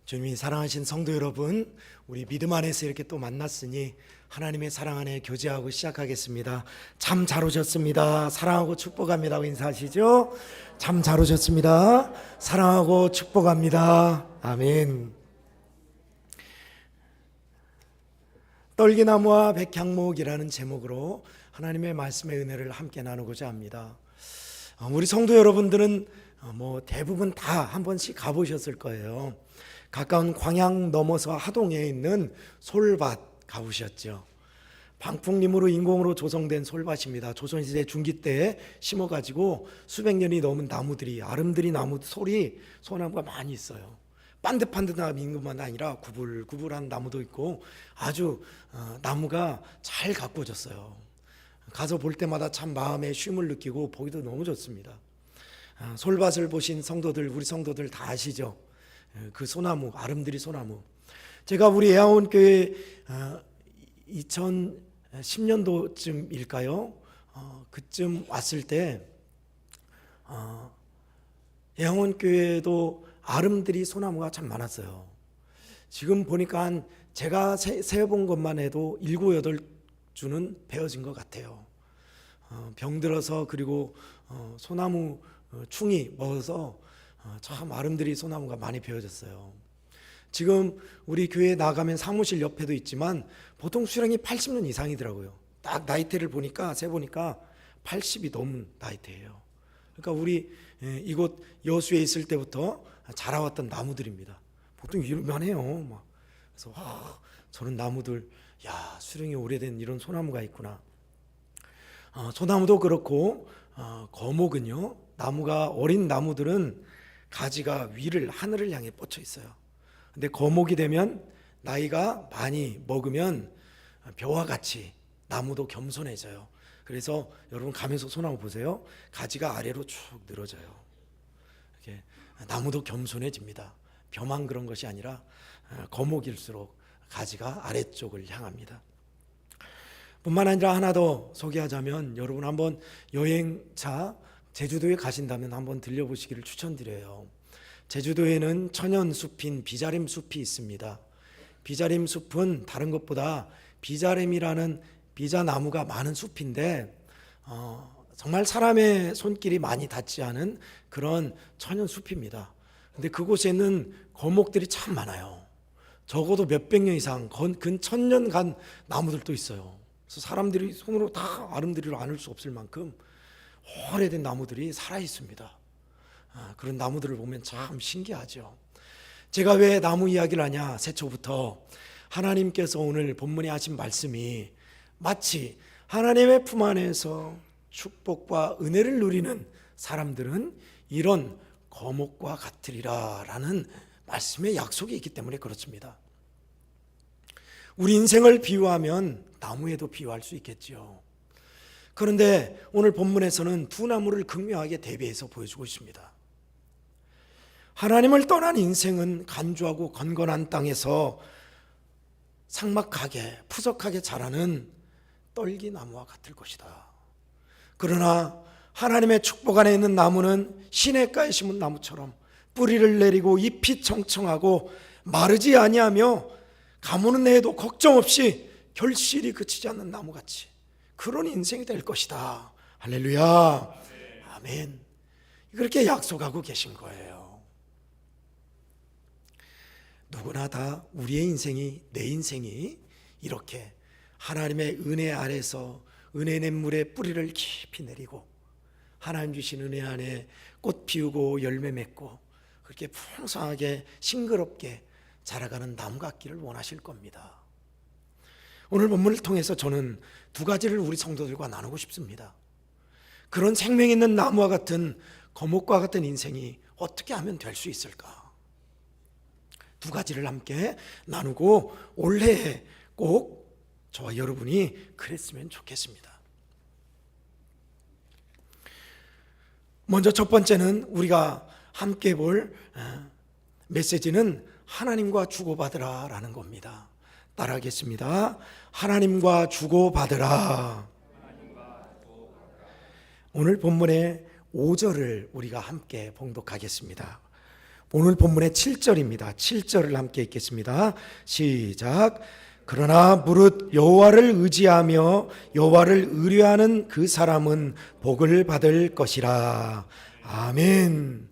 주님이 사랑하신 성도 여러분, 우리 믿음 안에서 이렇게 또 만났으니 하나님의 사랑 안에 교제하고 시작하겠습니다. 참 잘 오셨습니다. 사랑하고 축복합니다. 인사하시죠. 참 잘 오셨습니다. 사랑하고 축복합니다. 아멘. 떨기나무와 백향목이라는 제목으로 하나님의 말씀의 은혜를 함께 나누고자 합니다. 우리 성도 여러분들은 대부분 다 한 번씩 가보셨을 거예요. 가까운 광양 넘어서 하동에 있는 솔밭 가보셨죠? 방풍림으로 인공으로 조성된 솔밭입니다. 조선시대 중기 때 심어가지고 수백 년이 넘은 나무들이, 아름드리 나무 소나무가 많이 있어요. 반듯반듯한 임금만 아니라 구불구불한 나무도 있고 아주 나무가 잘 가꾸어졌어요. 가서 볼 때마다 참 마음에 쉼을 느끼고 보기도 너무 좋습니다. 솔밭을 보신 성도들, 우리 성도들 다 아시죠? 그 소나무, 아름드리 소나무. 제가 우리 애아원교회 2010년도쯤일까요? 그쯤 왔을 때 애아원교회도 아름드리 소나무가 참 많았어요. 지금 보니까 제가 세어본 것만 해도 7, 8주는 베어진 것 같아요. 병들어서 그리고 소나무 충이 먹어서 참 아름드리 소나무가 많이 베어졌어요. 지금 우리 교회에 나가면 사무실 옆에도 있지만 보통 수령이 80년 이상이더라고요. 딱 나이대를 세보니까 80이 넘은 나이대예요. 그러니까 우리 이곳 여수에 있을 때부터 자라왔던 나무들입니다. 보통 이만해요. 그래서 저런 나무들, 수령이 오래된 이런 소나무가 있구나. 소나무도 그렇고 거목은요, 어린 나무들은 가지가 하늘을 향해 뻗쳐 있어요. 근데 거목이 되면 나이가 많이 먹으면 벼와 같이 나무도 겸손해져요. 그래서 여러분 가면서 소나무 보세요. 가지가 아래로 쭉 늘어져요. 이렇게 나무도 겸손해집니다. 벼만 그런 것이 아니라 거목일수록 가지가 아래쪽을 향합니다. 뿐만 아니라 하나 더 소개하자면, 여러분 한번 여행차 제주도에 가신다면 한번 들려보시기를 추천드려요. 제주도에는 천연숲인 비자림 숲이 있습니다. 비자림 숲은 다른 것보다 비자림이라는 비자나무가 많은 숲인데 정말 사람의 손길이 많이 닿지 않은 그런 천연숲입니다. 근데 그곳에는 거목들이 참 많아요. 적어도 몇백 년 이상, 근 1000년 간 나무들도 있어요. 그래서 사람들이 손으로 다 아름드리로 안을 수 없을 만큼 오래된 나무들이 살아 있습니다. 그런 나무들을 보면 참 신기하죠. 제가 왜 나무 이야기를 하냐? 새초부터 하나님께서 오늘 본문에 하신 말씀이 마치 하나님의 품 안에서 축복과 은혜를 누리는 사람들은 이런 거목과 같으리라 라는 말씀의 약속이 있기 때문에 그렇습니다. 우리 인생을 비유하면 나무에도 비유할 수 있겠지요. 그런데 오늘 본문에서는 두 나무를 극명하게 대비해서 보여주고 있습니다. 하나님을 떠난 인생은 간주하고 건건한 땅에서 삭막하게 푸석하게 자라는 떨기나무와 같을 것이다. 그러나 하나님의 축복 안에 있는 나무는 시냇가에 심은 나무처럼 뿌리를 내리고 잎이 청청하고 마르지 아니하며 가무는 해도 걱정 없이 결실이 그치지 않는 나무같이 그런 인생이 될 것이다. 할렐루야. 아멘. 그렇게 약속하고 계신 거예요. 누구나 다 우리의 인생이, 내 인생이 이렇게 하나님의 은혜 아래서 은혜 냇물에 뿌리를 깊이 내리고 하나님 주신 은혜 안에 꽃 피우고 열매 맺고 그렇게 풍성하게 싱그럽게 자라가는 나무 같기를 원하실 겁니다. 오늘 본문을 통해서 저는 두 가지를 우리 성도들과 나누고 싶습니다. 그런 생명 있는 나무와 같은 거목과 같은 인생이 어떻게 하면 될 수 있을까? 두 가지를 함께 나누고 올해 꼭 저와 여러분이 그랬으면 좋겠습니다. 먼저 첫 번째는 우리가 함께 볼 메시지는 하나님과 주고받으라 라는 겁니다. 따라하겠습니다. 하나님과 주고받으라. 오늘 본문의 5절을 우리가 함께 봉독하겠습니다. 오늘 본문의 7절입니다. 7절을 함께 읽겠습니다. 시작. 그러나 무릇 여호와를 의지하며 여호와를 의뢰하는 그 사람은 복을 받을 것이라. 아멘.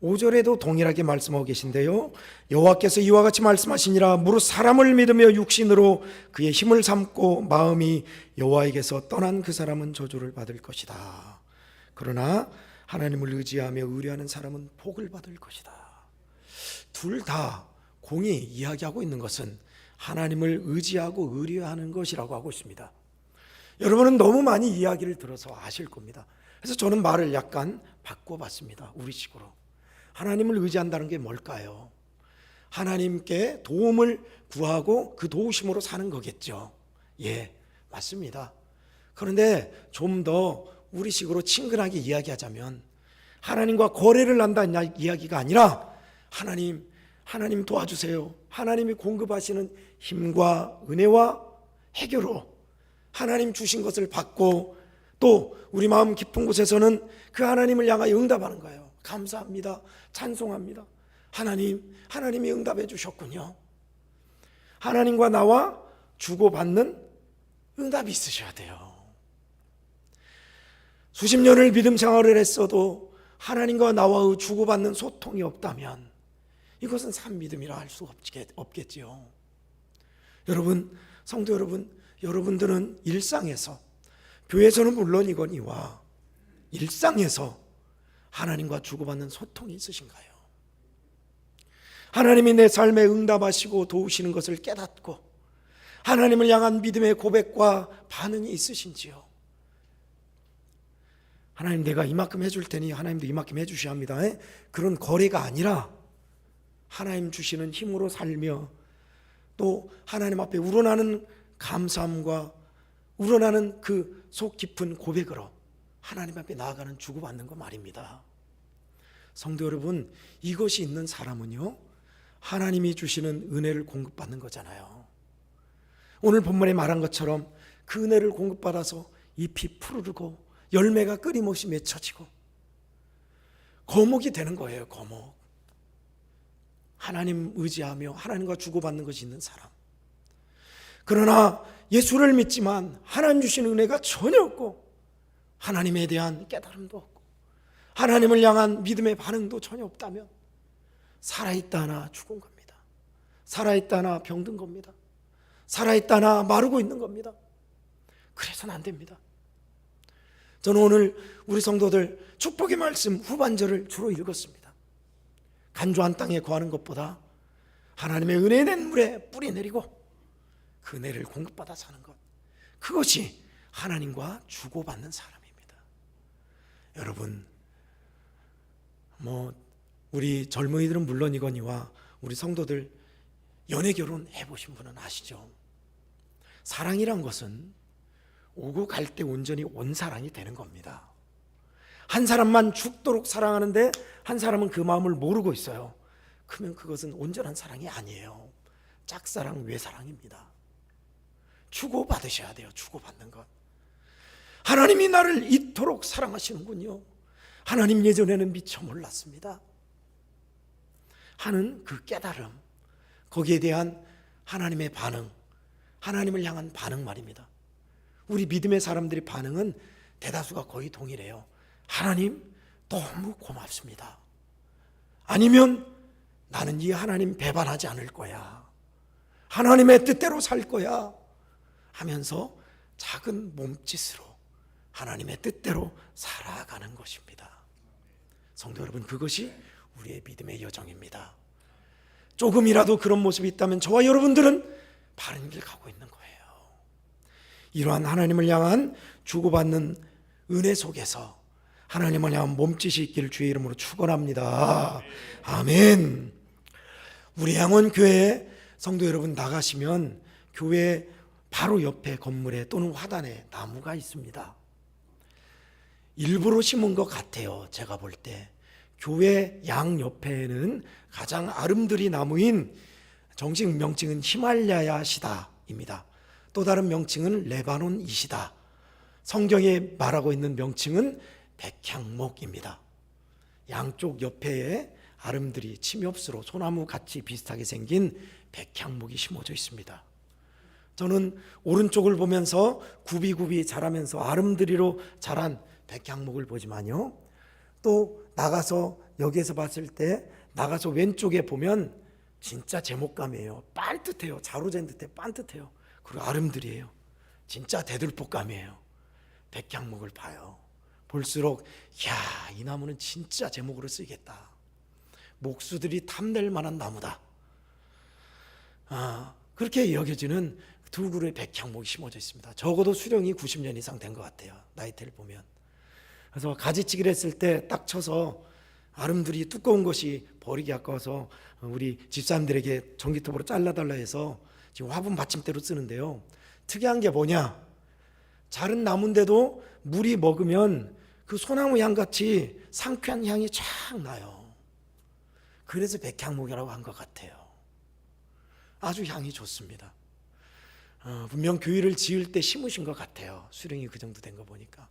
5절에도 동일하게 말씀하고 계신데요, 여호와께서 이와 같이 말씀하시니라. 무릇 사람을 믿으며 육신으로 그의 힘을 삼고 마음이 여호와에게서 떠난 그 사람은 저주를 받을 것이다. 그러나 하나님을 의지하며 의뢰하는 사람은 복을 받을 것이다. 둘 다 공이 이야기하고 있는 것은 하나님을 의지하고 의뢰하는 것이라고 하고 있습니다. 여러분은 너무 많이 이야기를 들어서 아실 겁니다. 그래서 저는 말을 약간 바꿔봤습니다. 우리식으로. 하나님을 의지한다는 게 뭘까요? 하나님께 도움을 구하고 그 도우심으로 사는 거겠죠. 예, 맞습니다. 그런데 좀 더 우리식으로 친근하게 이야기하자면 하나님과 거래를 한다는 이야기가 아니라 하나님 도와주세요. 하나님이 공급하시는 힘과 은혜와 해결로 하나님 주신 것을 받고 또 우리 마음 깊은 곳에서는 그 하나님을 향하여 응답하는 거예요. 감사합니다. 찬송합니다. 하나님이 응답해 주셨군요. 하나님과 나와 주고받는 응답이 있으셔야 돼요. 수십 년을 믿음 생활을 했어도 하나님과 나와의 주고받는 소통이 없다면 이것은 참 믿음이라 할 수 없겠지요. 여러분, 성도 여러분, 여러분들은 일상에서, 교회에서는 물론이거니와 일상에서 하나님과 주고받는 소통이 있으신가요? 하나님이 내 삶에 응답하시고 도우시는 것을 깨닫고 하나님을 향한 믿음의 고백과 반응이 있으신지요? 하나님, 내가 이만큼 해줄 테니 하나님도 이만큼 해주셔야 합니다. 그런 거래가 아니라 하나님 주시는 힘으로 살며 또 하나님 앞에 우러나는 감사함과 우러나는 그 속 깊은 고백으로 하나님 앞에 나아가는 주고받는 거 말입니다. 성도 여러분, 이것이 있는 사람은요, 하나님이 주시는 은혜를 공급받는 거잖아요. 오늘 본문에 말한 것처럼 그 은혜를 공급받아서 잎이 푸르르고 열매가 끊임없이 맺혀지고 거목이 되는 거예요. 거목. 하나님 의지하며 하나님과 주고받는 것이 있는 사람. 그러나 예수를 믿지만 하나님 주신 은혜가 전혀 없고 하나님에 대한 깨달음도 없고 하나님을 향한 믿음의 반응도 전혀 없다면 살아있다 하나 죽은 겁니다. 살아있다 하나 병든 겁니다. 살아있다 하나 마르고 있는 겁니다. 그래서는 안 됩니다. 저는 오늘 우리 성도들 축복의 말씀 후반절을 주로 읽었습니다. 간조한 땅에 거하는 것보다 하나님의 은혜 낸 물에 뿌리 내리고 그 은혜를 공급받아 사는 것, 그것이 하나님과 주고받는 사람입니다. 여러분, 우리 젊은이들은 물론이거니와 우리 성도들 연애 결혼 해보신 분은 아시죠? 사랑이란 것은 오고 갈 때 온전히 온 사랑이 되는 겁니다. 한 사람만 죽도록 사랑하는데 한 사람은 그 마음을 모르고 있어요. 그러면 그것은 온전한 사랑이 아니에요. 짝사랑, 외사랑입니다. 주고받으셔야 돼요. 주고받는 것. 하나님이 나를 이토록 사랑하시는군요. 하나님 예전에는 미처 몰랐습니다 하는 그 깨달음, 거기에 대한 하나님의 반응, 하나님을 향한 반응 말입니다. 우리 믿음의 사람들의 반응은 대다수가 거의 동일해요. 하나님 너무 고맙습니다. 아니면 나는 이 하나님 배반하지 않을 거야, 하나님의 뜻대로 살 거야 하면서 작은 몸짓으로 하나님의 뜻대로 살아가는 것입니다. 성도 여러분, 그것이 우리의 믿음의 여정입니다. 조금이라도 그런 모습이 있다면 저와 여러분들은 바른 길 가고 있는 거예요. 이러한 하나님을 향한 주고받는 은혜 속에서 하나님을 향한 몸짓이 있기를 주의 이름으로 축원합니다. 아멘. 우리 양원교회 성도 여러분 나가시면 교회 바로 옆에 건물에 또는 화단에 나무가 있습니다. 일부러 심은 것 같아요. 제가 볼 때 교회 양옆에는 가장 아름드리 나무인, 정식 명칭은 히말라야 시다입니다. 또 다른 명칭은 레바논 이시다. 성경에 말하고 있는 명칭은 백향목입니다. 양쪽 옆에 아름드리 침엽수로 소나무 같이 비슷하게 생긴 백향목이 심어져 있습니다. 저는 오른쪽을 보면서 굽이굽이 자라면서 아름드리로 자란 백향목을 보지만요, 또 나가서 여기에서 봤을 때 나가서 왼쪽에 보면 진짜 제목감이에요. 반듯해요. 자루젠 듯해 반듯해요. 그리고 아름드리예요. 진짜 대들보감이에요. 백향목을 봐요. 볼수록 야, 이 나무는 진짜 제목으로 쓰이겠다. 목수들이 탐낼 만한 나무다. 그렇게 여겨지는 두 그루의 백향목이 심어져 있습니다. 적어도 수령이 90년 이상 된 것 같아요. 나이테를 보면. 그래서 가지치기를 했을 때 딱 쳐서 아름드리 두꺼운 것이 버리기 아까워서 우리 집사람들에게 전기톱으로 잘라달라 해서 지금 화분 받침대로 쓰는데요. 특이한 게 뭐냐? 자른 나무인데도 물이 먹으면 그 소나무 향같이 상쾌한 향이 쫙 나요. 그래서 백향목이라고 한 것 같아요. 아주 향이 좋습니다. 분명 교회를 지을 때 심으신 것 같아요. 수령이 그 정도 된 거 보니까.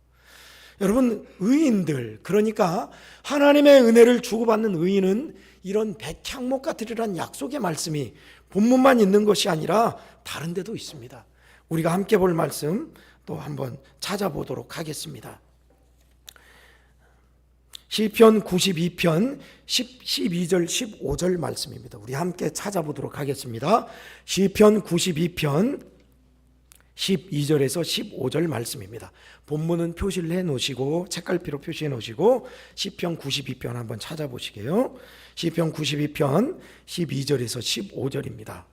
여러분, 의인들, 그러니까 하나님의 은혜를 주고받는 의인은 이런 백향목 같으리란 약속의 말씀이 본문만 있는 것이 아니라 다른 데도 있습니다. 우리가 함께 볼 말씀 또 한번 찾아보도록 하겠습니다. 시편 92편 12절 15절 말씀입니다. 우리 함께 찾아보도록 하겠습니다. 시편 92편 12절에서 15절 말씀입니다. 본문은 표시를 해 놓으시고 책갈피로 표시해 놓으시고 시편 92편 한번 찾아보시게요. 시편 92편 12절에서 15절입니다.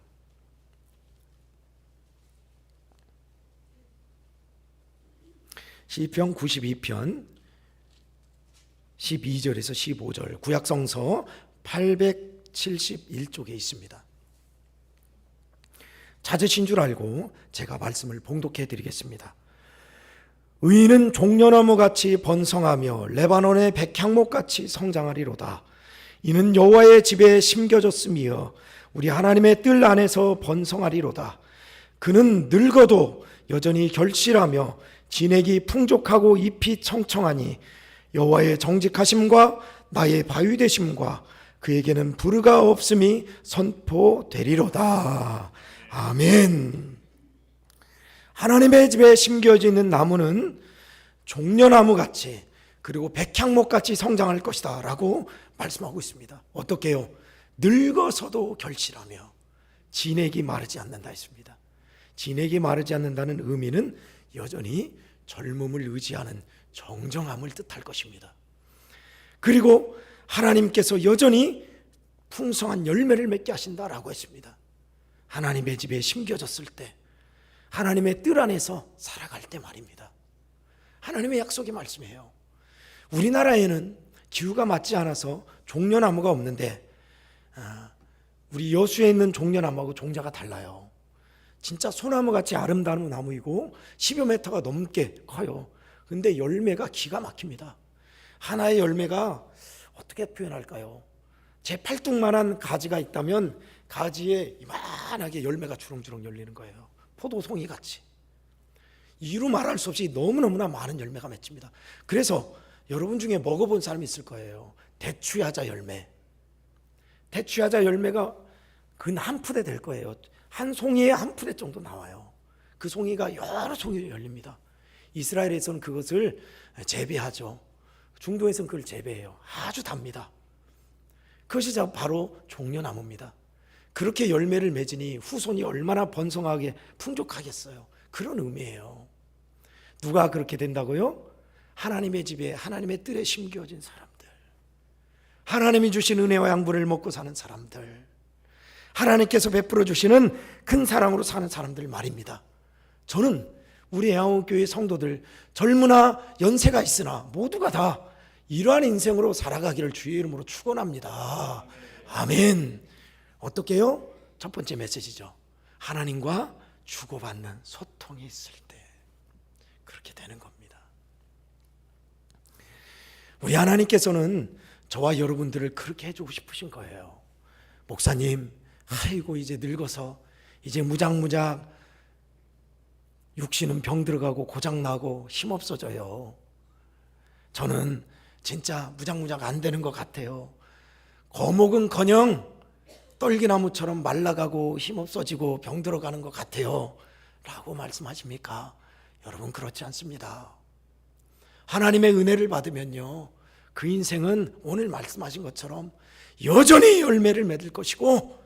시편 92편 12절에서 15절 구약성서 871쪽에 있습니다. 찾으신 줄 알고 제가 말씀을 봉독해 드리겠습니다. 의인은 종려나무같이 번성하며 레바논의 백향목같이 성장하리로다. 이는 여호와의 집에 심겨졌으며 우리 하나님의 뜰 안에서 번성하리로다. 그는 늙어도 여전히 결실하며 진액이 풍족하고 잎이 청청하니 여호와의 정직하심과 나의 바위 되심과 그에게는 부르가 없음이 선포되리로다. 아멘. 하나님의 집에 심겨져 있는 나무는 종려나무같이 그리고 백향목같이 성장할 것이다 라고 말씀하고 있습니다. 어떻게요? 늙어서도 결실하며 진액이 마르지 않는다 했습니다. 진액이 마르지 않는다는 의미는 여전히 젊음을 의지하는 정정함을 뜻할 것입니다. 그리고 하나님께서 여전히 풍성한 열매를 맺게 하신다라고 했습니다. 하나님의 집에 심겨졌을 때, 하나님의 뜰 안에서 살아갈 때 말입니다. 하나님의 약속의 말씀이에요. 우리나라에는 기후가 맞지 않아서 종려나무가 없는데 우리 여수에 있는 종려나무하고 종자가 달라요. 진짜 소나무같이 아름다운 나무이고 10여 미터가 넘게 커요. 근데 열매가 기가 막힙니다. 하나의 열매가 어떻게 표현할까요? 제 팔뚝만한 가지가 있다면 가지에 이만하게 열매가 주렁주렁 열리는 거예요. 포도송이 같이. 이루 말할 수 없이 너무너무나 많은 열매가 맺힙니다. 그래서 여러분 중에 먹어본 사람이 있을 거예요. 대추야자 열매. 대추야자 열매가 근 한 푸대 될 거예요. 한 송이에 한 푸대 정도 나와요. 그 송이가 여러 송이로 열립니다. 이스라엘에서는 그것을 재배하죠. 중동에서는 그걸 재배해요. 아주 답니다. 그것이 바로 종려나무입니다. 그렇게 열매를 맺으니 후손이 얼마나 번성하게 풍족하겠어요. 그런 의미예요. 누가 그렇게 된다고요? 하나님의 집에 하나님의 뜰에 심겨진 사람들, 하나님이 주신 은혜와 양분을 먹고 사는 사람들, 하나님께서 베풀어 주시는 큰 사랑으로 사는 사람들 말입니다. 저는 우리 애화원교회 성도들 젊으나 연세가 있으나 모두가 다 이러한 인생으로 살아가기를 주의 이름으로 축원합니다. 아멘. 어떻게 해요? 첫 번째 메시지죠. 하나님과 주고받는 소통이 있을 때 그렇게 되는 겁니다. 우리 하나님께서는 저와 여러분들을 그렇게 해주고 싶으신 거예요. 목사님, 아이고 이제 늙어서 이제 무작무작 육신은 병 들어가고 고장나고 힘없어져요. 저는 진짜 무장무장 안 되는 것 같아요. 거목은커녕 떨기나무처럼 말라가고 힘없어지고 병들어가는 것 같아요 라고 말씀하십니까? 여러분, 그렇지 않습니다. 하나님의 은혜를 받으면요, 그 인생은 오늘 말씀하신 것처럼 여전히 열매를 맺을 것이고,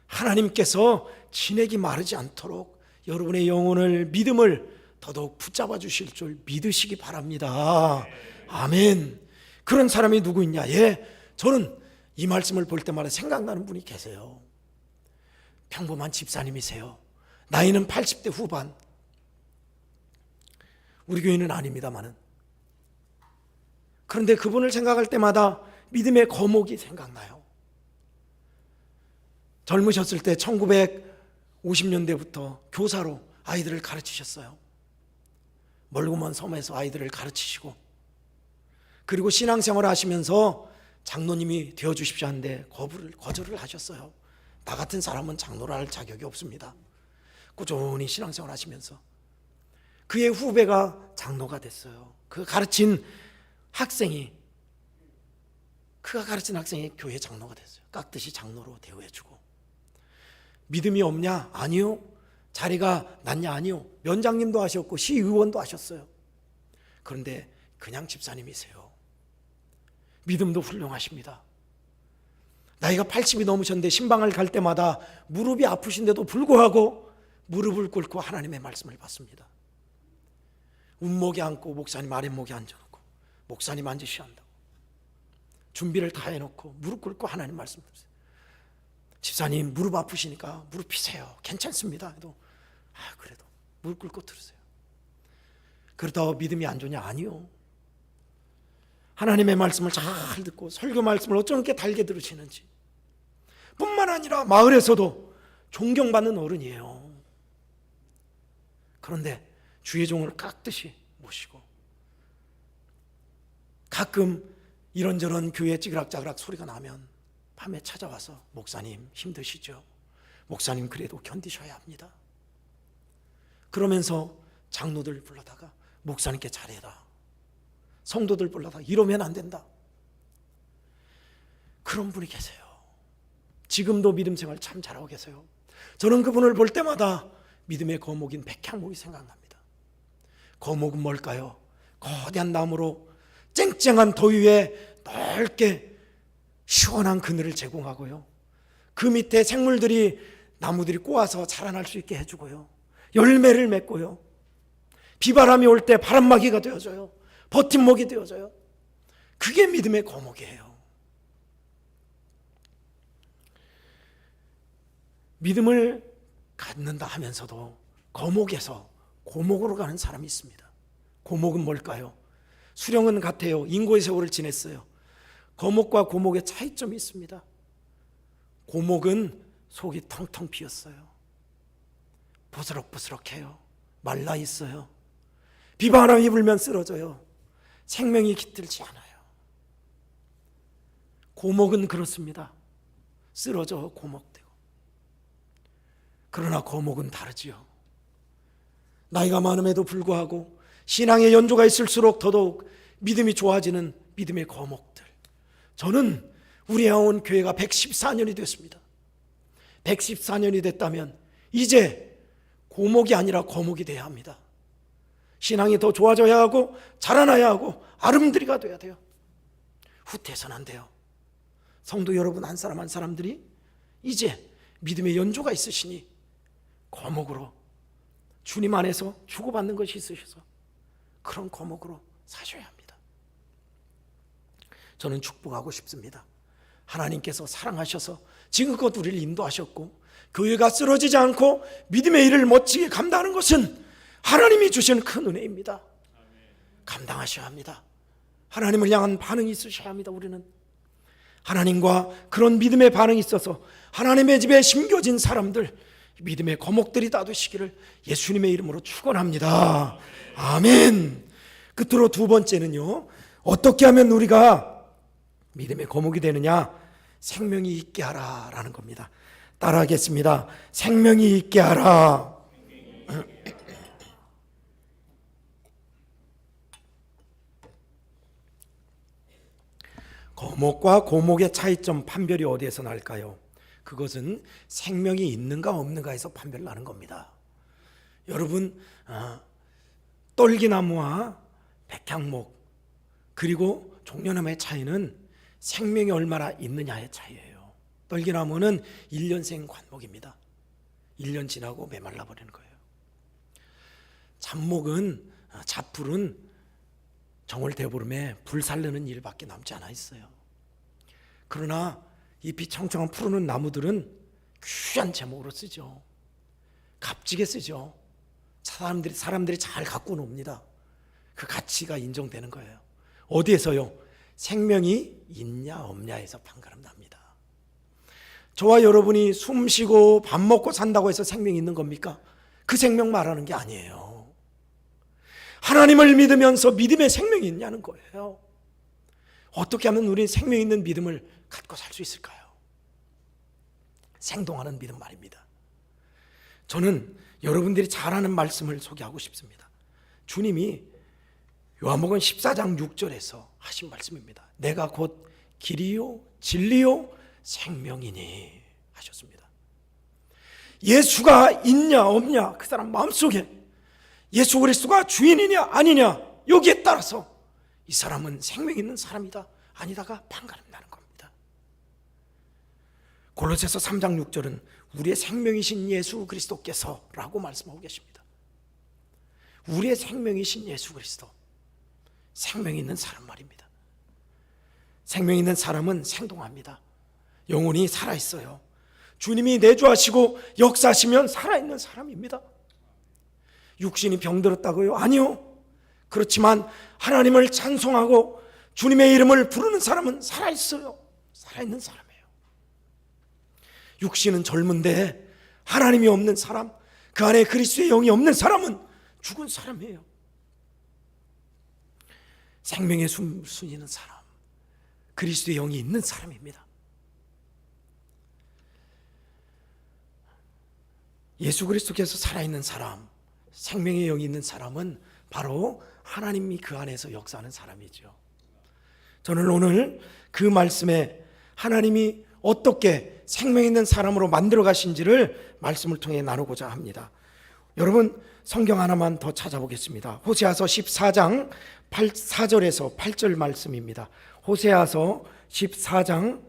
하나님께서 진액이 마르지 않도록 여러분의 영혼을, 믿음을 더더욱 붙잡아 주실 줄 믿으시기 바랍니다. 아멘. 그런 사람이 누구 있냐? 예, 저는 이 말씀을 볼 때마다 생각나는 분이 계세요. 평범한 집사님이세요. 나이는 80대 후반. 우리 교회는 아닙니다만은. 그런데 그분을 생각할 때마다 믿음의 거목이 생각나요. 젊으셨을 때 1950년대부터 교사로 아이들을 가르치셨어요. 멀고 먼 섬에서 아이들을 가르치시고, 그리고 신앙생활을 하시면서 장로님이 되어주십시오 하는데 거절을 하셨어요. 나 같은 사람은 장로를 할 자격이 없습니다. 꾸준히 신앙생활 하시면서 그의 후배가 장로가 됐어요. 그가 가르친 학생이 교회 장로가 됐어요. 깍듯이 장로로 대우해주고. 믿음이 없냐? 아니요. 자리가 낮냐? 아니요. 면장님도 하셨고 시의원도 하셨어요. 그런데 그냥 집사님이세요. 믿음도 훌륭하십니다. 나이가 80이 넘으셨는데 신방을 갈 때마다 무릎이 아프신데도 불구하고 무릎을 꿇고 하나님의 말씀을 받습니다. 운목에 앉고 목사님 아랫목에 앉아놓고 목사님 앉으셔야 한다고 준비를 다 해놓고 무릎 꿇고 하나님 말씀 드렸어요. 집사님 무릎 아프시니까 무릎 피세요. 괜찮습니다. 해도 그래도 무릎 꿇고 들으세요. 그러다가 믿음이 안 좋냐? 아니요. 하나님의 말씀을 잘 듣고 설교 말씀을 어쩜 이렇게 달게 들으시는지. 뿐만 아니라 마을에서도 존경받는 어른이에요. 그런데 주의 종을 깍듯이 모시고 가끔 이런저런 교회 찌그락짜그락 소리가 나면 밤에 찾아와서 목사님 힘드시죠? 목사님 그래도 견디셔야 합니다. 그러면서 장로들 불러다가 목사님께 잘해라. 성도들 불러다가 이러면 안 된다. 그런 분이 계세요. 지금도 믿음 생활 참 잘하고 계세요. 저는 그분을 볼 때마다 믿음의 거목인 백향목이 생각납니다. 거목은 뭘까요? 거대한 나무로 쨍쨍한 더위에 넓게 시원한 그늘을 제공하고요. 그 밑에 생물들이 나무들이 꼬아서 자라날 수 있게 해주고요. 열매를 맺고요. 비바람이 올 때 바람막이가 되어줘요. 버팀목이 되어져요. 그게 믿음의 거목이에요. 믿음을 갖는다 하면서도 거목에서 고목으로 가는 사람이 있습니다. 고목은 뭘까요? 수령은 같아요. 인고의 세월을 지냈어요. 거목과 고목의 차이점이 있습니다. 고목은 속이 텅텅 비었어요. 부스럭부스럭해요. 말라 있어요. 비바람이 불면 쓰러져요. 생명이 깃들지 않아요. 고목은 그렇습니다. 쓰러져 고목되고. 그러나 거목은 다르지요. 나이가 많음에도 불구하고 신앙의 연조가 있을수록 더더욱 믿음이 좋아지는 믿음의 거목들. 저는 우리 해온 교회가 114년이 됐습니다. 114년이 됐다면 이제 고목이 아니라 거목이 돼야 합니다. 신앙이 더 좋아져야 하고 자라나야 하고 아름드리가 돼야 돼요. 후퇴해서는 안 돼요. 성도 여러분 한 사람 한 사람들이 이제 믿음의 연조가 있으시니 거목으로 주님 안에서 주고받는 것이 있으셔서 그런 거목으로 사셔야 합니다. 저는 축복하고 싶습니다. 하나님께서 사랑하셔서 지금껏 우리를 인도하셨고 교회가 쓰러지지 않고 믿음의 일을 멋지게 감당하는 것은 하나님이 주시는 큰 은혜입니다. 감당하셔야 합니다. 하나님을 향한 반응이 있으셔야 합니다. 우리는 하나님과 그런 믿음의 반응이 있어서 하나님의 집에 심겨진 사람들, 믿음의 거목들이 다 되시기를 예수님의 이름으로 축원합니다. 아멘. 끝으로 두 번째는요, 어떻게 하면 우리가 믿음의 거목이 되느냐? 생명이 있게 하라라는 겁니다. 따라하겠습니다. 생명이 있게 하라. 거목과 고목의 차이점 판별이 어디에서 날까요? 그것은 생명이 있는가 없는가에서 판별 나는 겁니다. 여러분, 떨기나무와 백향목 그리고 종려나무의 차이는 생명이 얼마나 있느냐의 차이예요. 떨기나무는 1년생 관목입니다. 1년 지나고 메말라 버리는 거예요. 잡풀은 정월 대보름에 불 살르는 일밖에 남지 않아 있어요. 그러나 잎이 청청한 푸르는 나무들은 귀한 제목으로 쓰죠. 값지게 쓰죠. 사람들이 잘 갖고 놉니다. 그 가치가 인정되는 거예요. 어디에서요? 생명이 있냐 없냐에서 판가름 납니다. 저와 여러분이 숨 쉬고 밥 먹고 산다고 해서 생명이 있는 겁니까? 그 생명 말하는 게 아니에요. 하나님을 믿으면서 믿음의 생명이 있냐는 거예요. 어떻게 하면 우리는 생명 있는 믿음을 갖고 살 수 있을까요? 생동하는 믿음 말입니다. 저는 여러분들이 잘 아는 말씀을 소개하고 싶습니다. 주님이 요한복음 14장 6절에서 하신 말씀입니다. 내가 곧 길이요 진리요 생명이니 하셨습니다. 예수가 있냐 없냐 그 사람 마음속에 예수 그리스도가 주인이냐 아니냐 여기에 따라서 이 사람은 생명 있는 사람이다 아니다가 판가름 나는 겁니다. 골로새서 3장 6절은 우리의 생명이신 예수 그리스도께서 라고 말씀하고 계십니다. 우리의 생명이신 예수 그리스도, 생명 있는 사람 말입니다. 생명 있는 사람은 생동합니다. 영혼이 살아있어요. 주님이 내주하시고 역사하시면 살아있는 사람입니다. 육신이 병들었다고요? 아니요. 그렇지만 하나님을 찬송하고 주님의 이름을 부르는 사람은 살아있어요. 살아있는 사람이에요. 육신은 젊은데 하나님이 없는 사람, 그 안에 그리스도의 영이 없는 사람은 죽은 사람이에요. 생명의 숨쉬는 사람, 그리스도의 영이 있는 사람입니다. 예수 그리스도께서 살아있는 사람, 생명의 영이 있는 사람은 바로 하나님이 그 안에서 역사하는 사람이죠. 저는 오늘 그 말씀에 하나님이 어떻게 생명 있는 사람으로 만들어 가신지를 말씀을 통해 나누고자 합니다. 여러분 성경 하나만 더 찾아보겠습니다. 호세아서 14장 4절에서 8절 말씀입니다. 호세아서 14장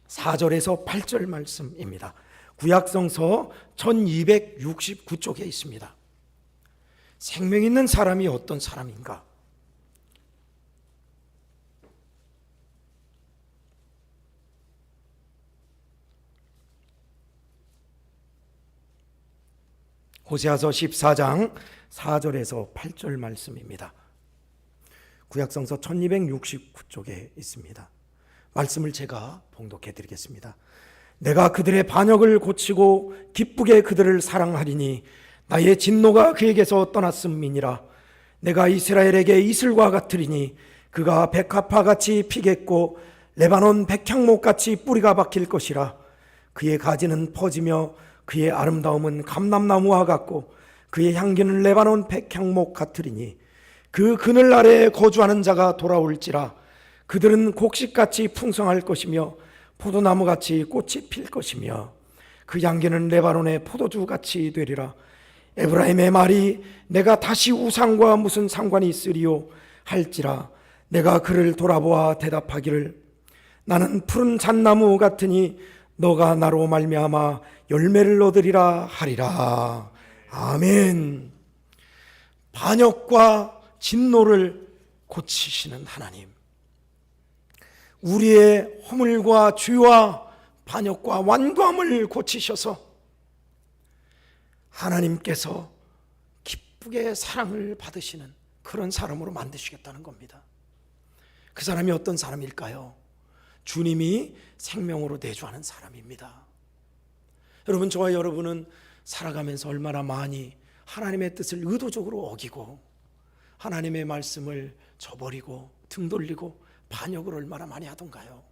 4절에서 8절 말씀입니다. 구약성서 1269쪽에 있습니다. 생명 있는 사람이 어떤 사람인가? 호세아서 14장 4절에서 8절 말씀입니다. 구약성서 1269쪽에 있습니다. 말씀을 제가 봉독해 드리겠습니다. 내가 그들의 반역을 고치고 기쁘게 그들을 사랑하리니 나의 진노가 그에게서 떠났음이니라. 내가 이스라엘에게 이슬과 같으리니 그가 백합화같이 피겠고 레바논 백향목같이 뿌리가 박힐 것이라. 그의 가지는 퍼지며 그의 아름다움은 감람나무와 같고 그의 향기는 레바논 백향목 같으리니 그 그늘 아래에 거주하는 자가 돌아올지라. 그들은 곡식같이 풍성할 것이며 포도나무같이 꽃이 필 것이며 그 향기는 레바논의 포도주같이 되리라. 에브라임의 말이 내가 다시 우상과 무슨 상관이 있으리요 할지라. 내가 그를 돌아보아 대답하기를 나는 푸른 잣나무 같으니 너가 나로 말미암아 열매를 얻으리라 하리라. 아멘. 반역과 진노를 고치시는 하나님, 우리의 허물과 죄와 반역과 완고함을 고치셔서 하나님께서 기쁘게 사랑을 받으시는 그런 사람으로 만드시겠다는 겁니다. 그 사람이 어떤 사람일까요? 주님이 생명으로 내주하는 사람입니다. 여러분, 저와 여러분은 살아가면서 얼마나 많이 하나님의 뜻을 의도적으로 어기고 하나님의 말씀을 저버리고 등 돌리고 반역을 얼마나 많이 하던가요?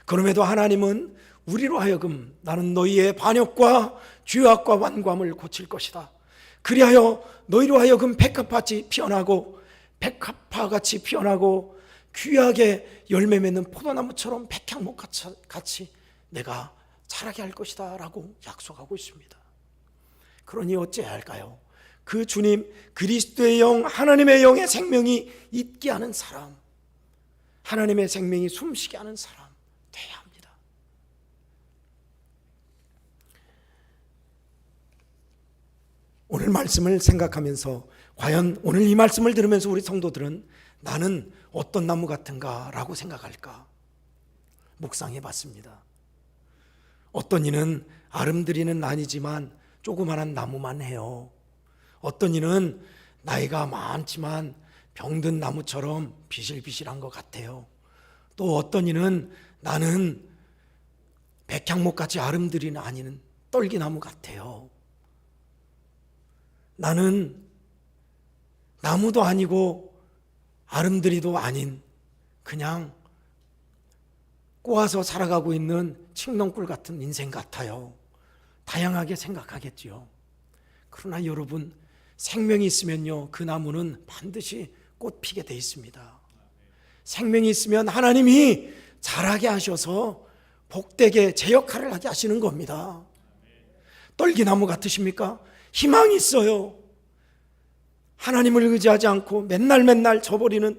그럼에도 하나님은 우리로 하여금 나는 너희의 반역과 죄악과 완고함을 고칠 것이다. 그리하여 너희로 하여금 백합화같이 피어나고 백합화같이 피어나고 귀하게 열매 맺는 포도나무처럼 백향목같이 내가 자라게 할 것이다 라고 약속하고 있습니다. 그러니 어찌해야 할까요? 그 주님 그리스도의 영, 하나님의 영의 생명이 있게 하는 사람, 하나님의 생명이 숨쉬게 하는 사람 돼야 합니다. 오늘 말씀을 생각하면서 과연 오늘 이 말씀을 들으면서 우리 성도들은 나는 어떤 나무 같은가 라고 생각할까 묵상해 봤습니다. 어떤 이는 아름드리는 아니지만 조그만한 나무만 해요. 어떤 이는 나이가 많지만 병든 나무처럼 비실비실한 것 같아요. 또 어떤 이는 나는 백향목같이 아름드리는 아니는 떨기나무 같아요. 나는 나무도 아니고 아름드리도 아닌 그냥 꼬아서 살아가고 있는 칡농꿀 같은 인생 같아요. 다양하게 생각하겠지요. 그러나 여러분, 생명이 있으면요, 그 나무는 반드시 꽃 피게 돼 있습니다. 생명이 있으면 하나님이 자라게 하셔서 복되게 제 역할을 하게 하시는 겁니다. 떨기나무 같으십니까? 희망이 있어요. 하나님을 의지하지 않고 맨날 져버리는,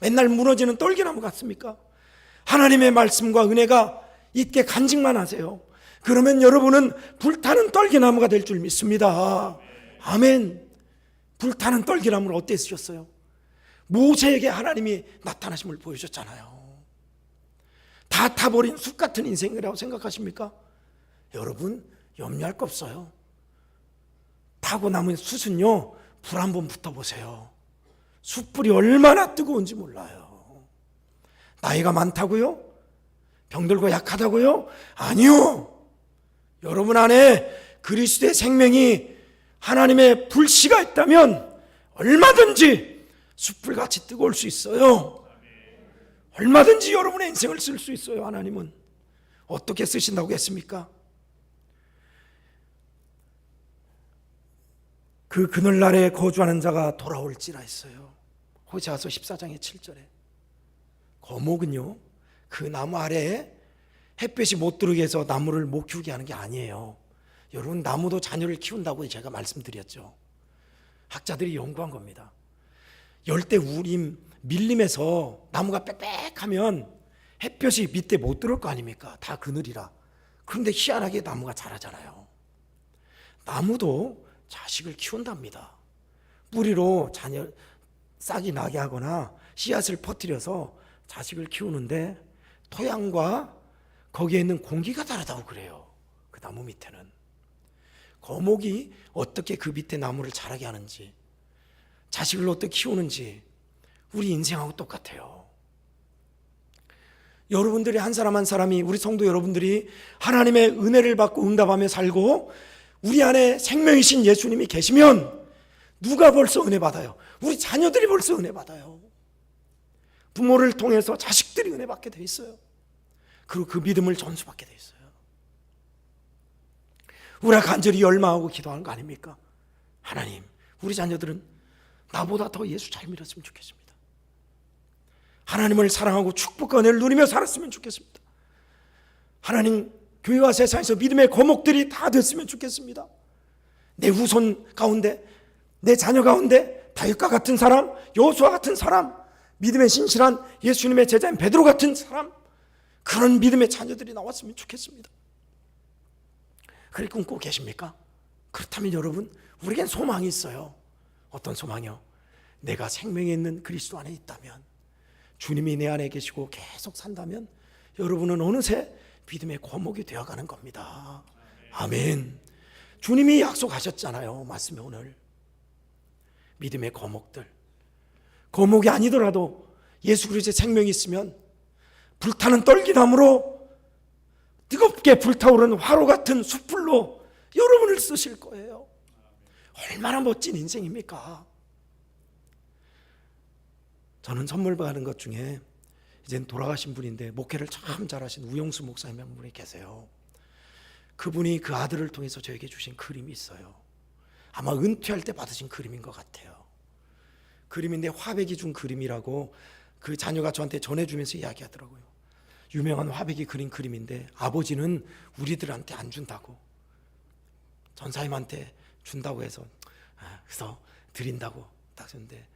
맨날 무너지는 떨기나무 같습니까? 하나님의 말씀과 은혜가 있게 간직만 하세요. 그러면 여러분은 불타는 떨기나무가 될 줄 믿습니다. 아멘. 불타는 떨기나무를 어디에 쓰셨어요? 모세에게 하나님이 나타나심을 보여줬잖아요. 다 타버린 숲 같은 인생이라고 생각하십니까? 여러분, 염려할 거 없어요. 타고 남은 숯은요, 불 한번 붙어보세요. 숯불이 얼마나 뜨거운지 몰라요. 나이가 많다고요? 병들고 약하다고요? 아니요. 여러분 안에 그리스도의 생명이, 하나님의 불씨가 있다면 얼마든지 숯불같이 뜨거울 수 있어요. 얼마든지 여러분의 인생을 쓸 수 있어요. 하나님은 어떻게 쓰신다고 했습니까? 그 그늘날에 거주하는 자가 돌아올지라 했어요. 호세아서 14장의 7절에. 거목은요, 그 나무 아래에 햇볕이 못 들어오게 해서 나무를 못 키우게 하는 게 아니에요. 여러분, 나무도 자녀를 키운다고 제가 말씀드렸죠. 학자들이 연구한 겁니다. 열대 우림, 밀림에서 나무가 빽빽하면 햇볕이 밑에 못 들어올 거 아닙니까? 다 그늘이라. 그런데 희한하게 나무가 자라잖아요. 나무도 자식을 키운답니다. 뿌리로 자녀 싹이 나게 하거나 씨앗을 퍼뜨려서 자식을 키우는데 토양과 거기에 있는 공기가 다르다고 그래요. 그 나무 밑에는. 거목이 어떻게 그 밑에 나무를 자라게 하는지, 자식을 어떻게 키우는지 우리 인생하고 똑같아요. 여러분들이 한 사람 한 사람이, 우리 성도 여러분들이 하나님의 은혜를 받고 응답하며 살고 우리 안에 생명이신 예수님이 계시면 누가 벌써 은혜 받아요? 우리 자녀들이 벌써 은혜 받아요. 부모를 통해서 자식들이 은혜 받게 돼 있어요. 그리고 그 믿음을 전수받게 돼 있어요. 우리가 간절히 열망하고 기도하는 거 아닙니까? 하나님, 우리 자녀들은 나보다 더 예수 잘 믿었으면 좋겠습니다. 하나님을 사랑하고 축복과 은혜를 누리며 살았으면 좋겠습니다. 하나님, 교회와 세상에서 믿음의 거목들이 다 됐으면 좋겠습니다. 내 후손 가운데, 내 자녀 가운데 다윗과 같은 사람, 여호수아 같은 사람, 믿음의 신실한 예수님의 제자인 베드로 같은 사람, 그런 믿음의 자녀들이 나왔으면 좋겠습니다. 그렇게 꿈꾸고 계십니까? 그렇다면 여러분, 우리에겐 소망이 있어요. 어떤 소망이요? 내가 생명이 있는 그리스도 안에 있다면, 주님이 내 안에 계시고 계속 산다면 여러분은 어느새 믿음의 거목이 되어가는 겁니다. 아멘. 주님이 약속하셨잖아요. 말씀에 오늘 믿음의 거목들, 거목이 아니더라도 예수 그리스도의 생명이 있으면 불타는 떨기나무로 뜨겁게 불타오르는 화로 같은 숯불로 여러분을 쓰실 거예요. 얼마나 멋진 인생입니까? 저는 선물 받은 것 중에 이젠 돌아가신 분인데 목회를 참 잘하신 우영수 목사님 한 분이 계세요. 그분이 그 아들을 통해서 저에게 주신 그림이 있어요. 아마 은퇴할 때 받으신 그림인 것 같아요. 그림인데 화백이 준 그림이라고 그 자녀가 저한테 전해주면서 이야기하더라고요. 유명한 화백이 그린 그림인데 아버지는 우리들한테 안 준다고, 전사님한테 준다고 해서 그래서 드린다고 딱 했는데,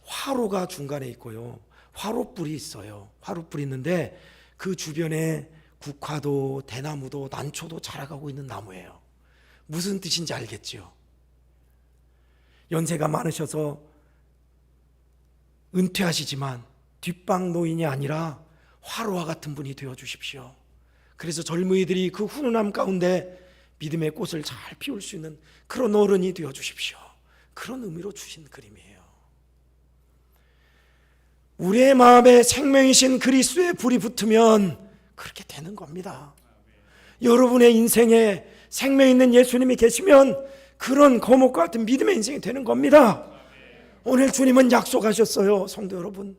화로가 중간에 있고요, 화로불이 있어요. 화로불이 있는데 그 주변에 국화도 대나무도 난초도 자라가고 있는 나무예요. 무슨 뜻인지 알겠죠? 연세가 많으셔서 은퇴하시지만 뒷방 노인이 아니라 화로와 같은 분이 되어 주십시오. 그래서 젊은이들이 그 훈훈함 가운데 믿음의 꽃을 잘 피울 수 있는 그런 어른이 되어 주십시오. 그런 의미로 주신 그림이에요. 우리의 마음에 생명이신 그리스도의 불이 붙으면 그렇게 되는 겁니다. 여러분의 인생에 생명 있는 예수님이 계시면 그런 거목과 같은 믿음의 인생이 되는 겁니다. 오늘 주님은 약속하셨어요. 성도 여러분,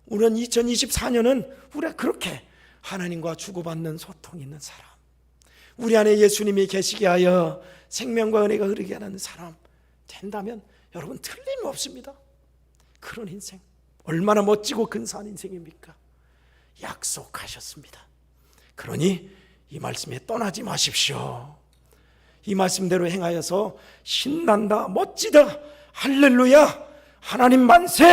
우리는 2024년은 우리가 그렇게 하나님과 주고받는 소통이 있는 사람, 우리 안에 예수님이 계시게 하여 생명과 은혜가 흐르게 하는 사람 된다면 여러분 틀림없습니다. 그런 인생 얼마나 멋지고 근사한 인생입니까? 약속하셨습니다. 그러니 이 말씀에 떠나지 마십시오. 이 말씀대로 행하여서 신난다, 멋지다, 할렐루야, 하나님 만세,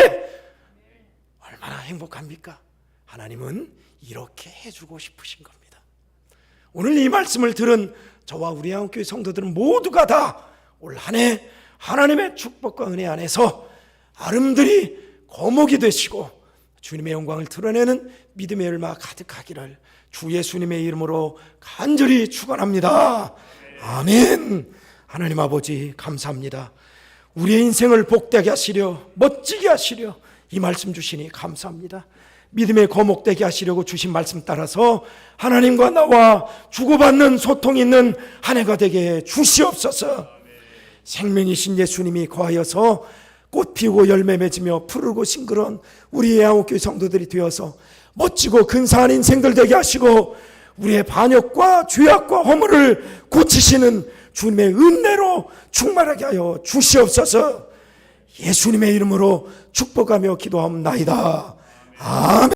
얼마나 행복합니까? 하나님은 이렇게 해주고 싶으신 겁니다. 오늘 이 말씀을 들은 저와 우리 한국교회 성도들은 모두가 다 올 한 해 하나님의 축복과 은혜 안에서 아름드리 거목이 되시고 주님의 영광을 드러내는 믿음의 열매가 가득하기를 주 예수님의 이름으로 간절히 축원합니다. 아멘. 하나님 아버지 감사합니다. 우리의 인생을 복되게 하시려, 멋지게 하시려 이 말씀 주시니 감사합니다. 믿음의 거목되게 하시려고 주신 말씀 따라서 하나님과 나와 주고받는 소통이 있는 한 해가 되게 주시옵소서. 생명이신 예수님이 거하여서 꽃 피우고 열매 맺으며 푸르고 싱그러운 우리의 한국교회 성도들이 되어서 멋지고 근사한 인생들 되게 하시고 우리의 반역과 죄악과 허물을 고치시는 주님의 은혜로 충만하게 하여 주시옵소서. 예수님의 이름으로 축복하며 기도하옵나이다. 아멘.